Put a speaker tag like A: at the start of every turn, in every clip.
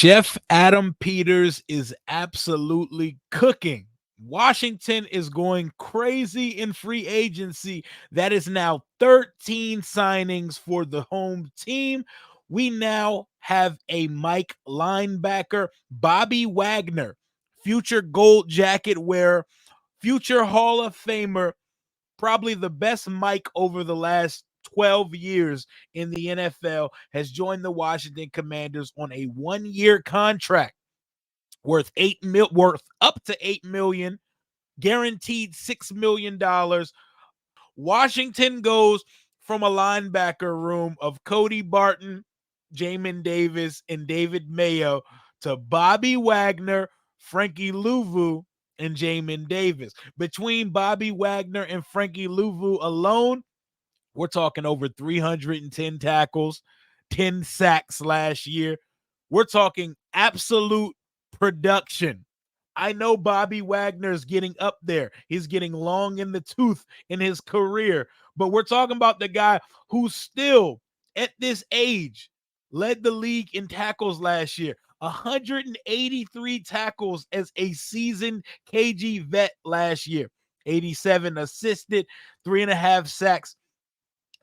A: Chef Adam Peters is absolutely cooking. Washington is going crazy in free agency. That is now 13 signings for the home team. We now have a Mike linebacker, Bobby Wagner, future gold jacket wearer, future Hall of Famer, probably the best Mike over the last 12 years in the NFL, has joined the Washington Commanders on a 1-year contract worth up to 8 million, guaranteed $6 million. Washington goes from a linebacker room of Cody Barton, Jamin Davis, and David Mayo to Bobby Wagner, Frankie Louvu, and Jamin Davis. Between Bobby Wagner and Frankie Louvu alone, we're talking over 310 tackles, 10 sacks last year. We're talking absolute production. I know Bobby Wagner is getting up there. He's getting long in the tooth in his career. But we're talking about the guy who still, at this age, led the league in tackles last year. 183 tackles as a seasoned KG vet last year. 87 assisted, 3.5 sacks.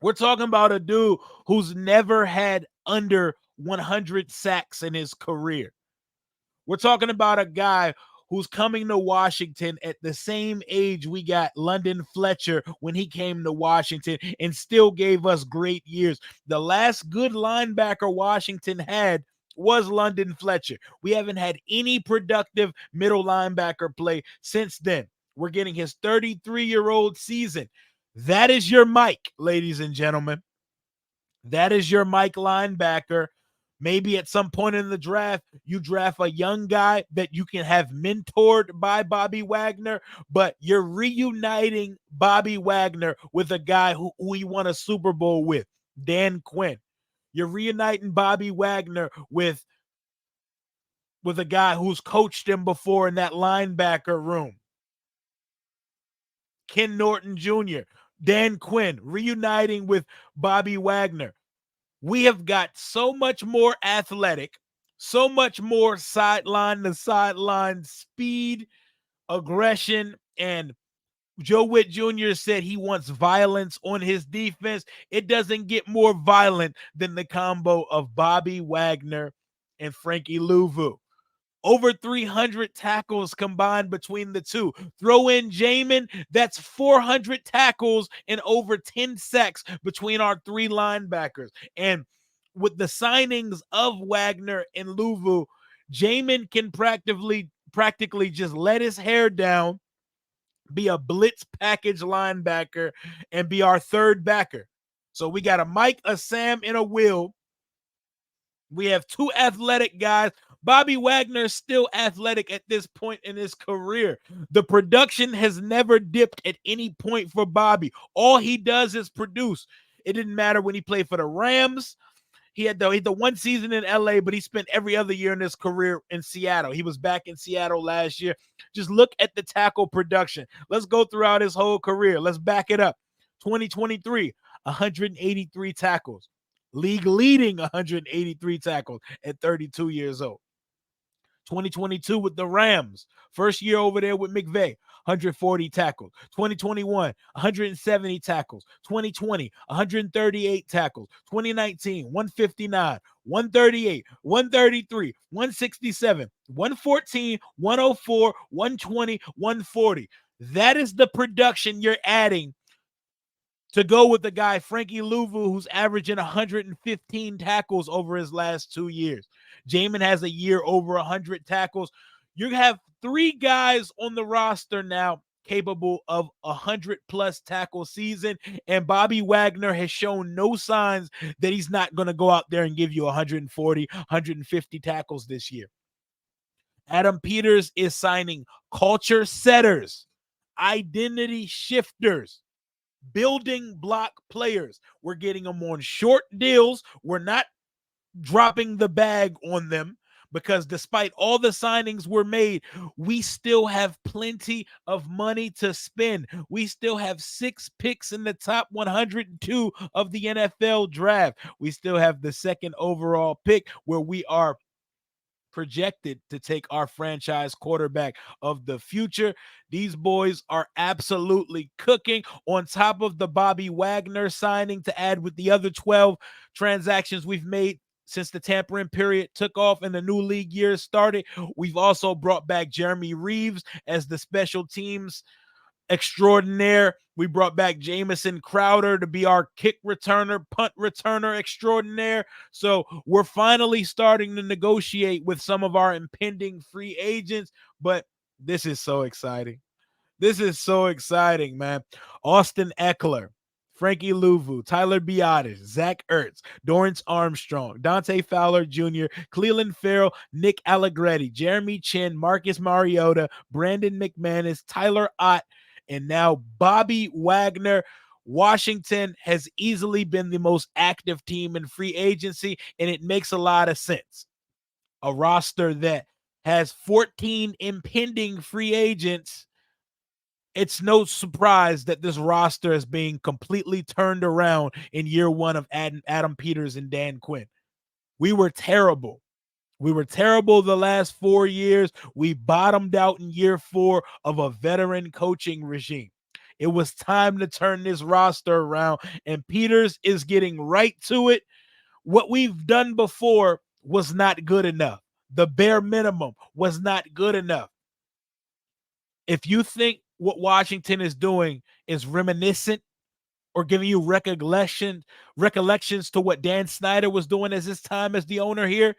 A: We're talking about a dude who's never had under 100 sacks in his career. We're talking about a guy who's coming to Washington at the same age we got London Fletcher when he came to Washington and still gave us great years. The last good linebacker Washington had was London Fletcher. We haven't had any productive middle linebacker play since then. We're getting his 33-year-old season. That is your Mike, ladies and gentlemen. That is your Mike linebacker. Maybe at some point in the draft, you draft a young guy that you can have mentored by Bobby Wagner, but you're reuniting Bobby Wagner with a guy who he won a Super Bowl with, Dan Quinn. You're reuniting Bobby Wagner with a guy who's coached him before in that linebacker room, Ken Norton Jr., Dan Quinn, reuniting with Bobby Wagner. We have got so much more athletic, so much more sideline to sideline speed, aggression, and Joe Witt Jr. said he wants violence on his defense. It doesn't get more violent than the combo of Bobby Wagner and Frankie Louvu. Over 300 tackles combined between the two. Throw in Jamin, that's 400 tackles and over 10 sacks between our three linebackers. And with the signings of Wagner and Louvu, Jamin can practically just let his hair down, be a blitz package linebacker, and be our third backer. So we got a Mike, a Sam, and a Will. We have two athletic guys. Bobby Wagner is still athletic at this point in his career. The production has never dipped at any point for Bobby. All he does is produce. It didn't matter when he played for the Rams. He had the one season in LA, but he spent every other year in his career in Seattle. He was back in Seattle last year. Just look at the tackle production. Let's go throughout his whole career. Let's back it up. 2023, 183 tackles. League leading 183 tackles at 32 years old. 2022 with the Rams. First year over there with McVay, 140 tackles. 2021, 170 tackles. 2020, 138 tackles. 2019, 159, 138, 133, 167, 114, 104, 120, 140. That is the production you're adding to go with the guy, Frankie Louvu, who's averaging 115 tackles over his last 2 years. Jamin has a year over 100 tackles. You have three guys on the roster now capable of 100-plus tackle season, and Bobby Wagner has shown no signs that he's not going to go out there and give you 140, 150 tackles this year. Adam Peters is signing culture setters, identity shifters, building block players. We're getting them on short deals. We're not dropping the bag on them because despite all the signings were made, we still have plenty of money to spend. We still have 6 picks in the top 102 of the NFL draft. We still have the second overall pick where we are projected to take our franchise quarterback of the future. These boys are absolutely cooking, on top of the Bobby Wagner signing to add with the other 12 transactions we've made since the tampering period took off and the new league year started. We've also brought back Jeremy Reeves as the special teams extraordinaire. We brought back Jamison Crowder to be our kick returner, punt returner extraordinaire. So we're finally starting to negotiate with some of our impending free agents, but this is so exciting. This is so exciting, man. Austin Eckler, Frankie Louvu, Tyler Biotis, Zach Ertz, Dorrance Armstrong, Dante Fowler Jr., Cleveland Farrell, Nick Allegretti, Jeremy Chin, Marcus Mariota, Brandon McManus, Tyler Ott, and now Bobby Wagner. Washington has easily been the most active team in free agency, and it makes a lot of sense. A roster that has 14 impending free agents, it's no surprise that this roster is being completely turned around in year one of Adam Peters and Dan Quinn. We were terrible. We were terrible the last 4 years. We bottomed out in year 4 of a veteran coaching regime. It was time to turn this roster around, and Peters is getting right to it. What we've done before was not good enough. The bare minimum was not good enough. If you think what Washington is doing is reminiscent or giving you recollections to what Dan Snyder was doing as his time as the owner here,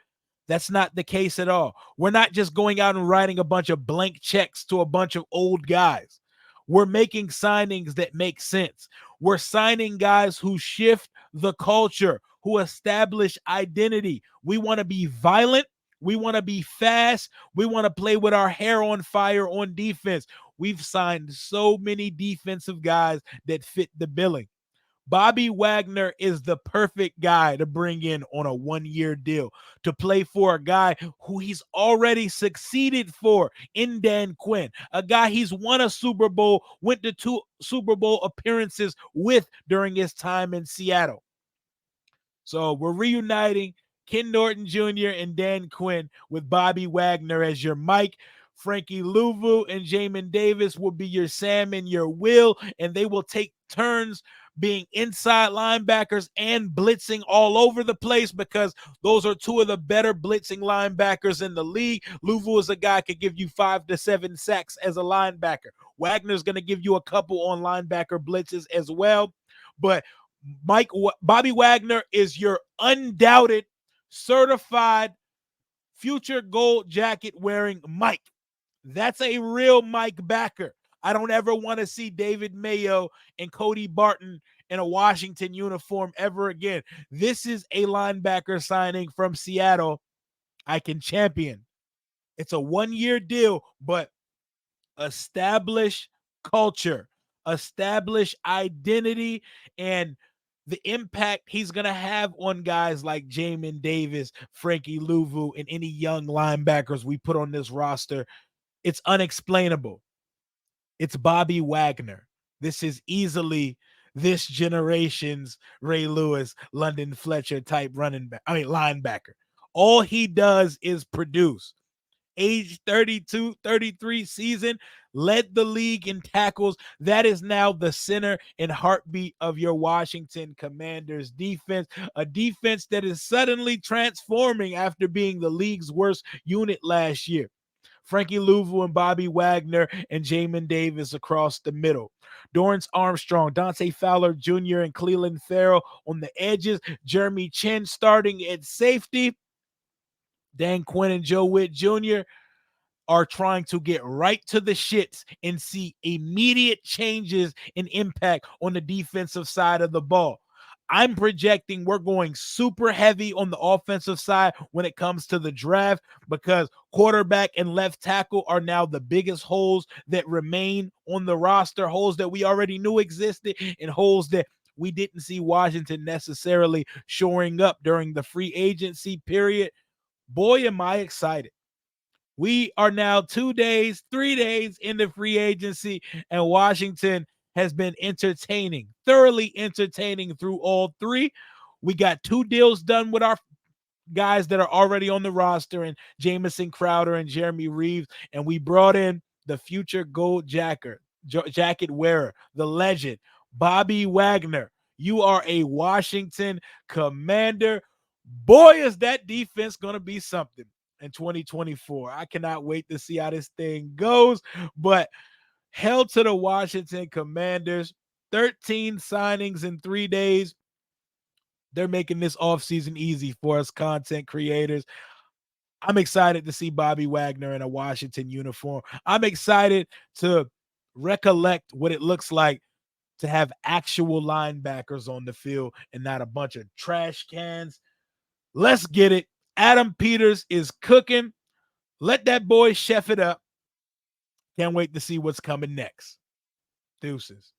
A: that's not the case at all. We're not just going out and writing a bunch of blank checks to a bunch of old guys. We're making signings that make sense. We're signing guys who shift the culture, who establish identity. We want to be violent. We want to be fast. We want to play with our hair on fire on defense. We've signed so many defensive guys that fit the billing. Bobby Wagner is the perfect guy to bring in on a 1-year deal to play for a guy who he's already succeeded for in Dan Quinn, a guy he's won a Super Bowl, went to 2 Super Bowl appearances with during his time in Seattle. So we're reuniting Ken Norton Jr. and Dan Quinn with Bobby Wagner as your Mike. Frankie Louvu and Jamin Davis will be your Sam and your Will, and they will take turns being inside linebackers and blitzing all over the place, because those are two of the better blitzing linebackers in the league. Louvu is a guy who could give you 5 to 7 sacks as a linebacker. Wagner's going to give you a couple on linebacker blitzes as well. But Bobby Wagner is your undoubted, certified, future gold jacket wearing Mike. That's a real Mike backer. I don't ever want to see David Mayo and Cody Barton in a Washington uniform ever again. This is a linebacker signing from Seattle I can champion. It's a 1-year deal, but establish culture, establish identity, and the impact he's going to have on guys like Jamin Davis, Frankie Louvu, and any young linebackers we put on this roster, it's unexplainable. It's Bobby Wagner. This is easily this generation's Ray Lewis, London Fletcher type linebacker. All he does is produce. Age 32, 33 season, led the league in tackles. That is now the center and heartbeat of your Washington Commanders defense, a defense that is suddenly transforming after being the league's worst unit last year. Frankie Louvu and Bobby Wagner and Jamin Davis across the middle. Dorrance Armstrong, Dante Fowler Jr., and Cleveland Farrell on the edges. Jeremy Chin starting at safety. Dan Quinn and Joe Witt Jr. are trying to get right to the shits and see immediate changes and impact on the defensive side of the ball. I'm projecting we're going super heavy on the offensive side when it comes to the draft, because quarterback and left tackle are now the biggest holes that remain on the roster, holes that we already knew existed and holes that we didn't see Washington necessarily shoring up during the free agency period. Boy, am I excited. We are now 3 days into free agency, and Washington has been thoroughly entertaining through all 3. We got 2 deals done with our guys that are already on the roster and Jamison Crowder and Jeremy Reeves, and we brought in the future gold jacket wearer, the legend, Bobby Wagner. You are a Washington Commander. Boy, is that defense going to be something in 2024. I cannot wait to see how this thing goes. But hell to the Washington Commanders. 13 signings in 3 days. They're making this offseason easy for us content creators. I'm excited to see Bobby Wagner in a Washington uniform. I'm excited to recollect what it looks like to have actual linebackers on the field and not a bunch of trash cans. Let's get it. Adam Peters is cooking. Let that boy chef it up. Can't wait to see what's coming next. Deuces.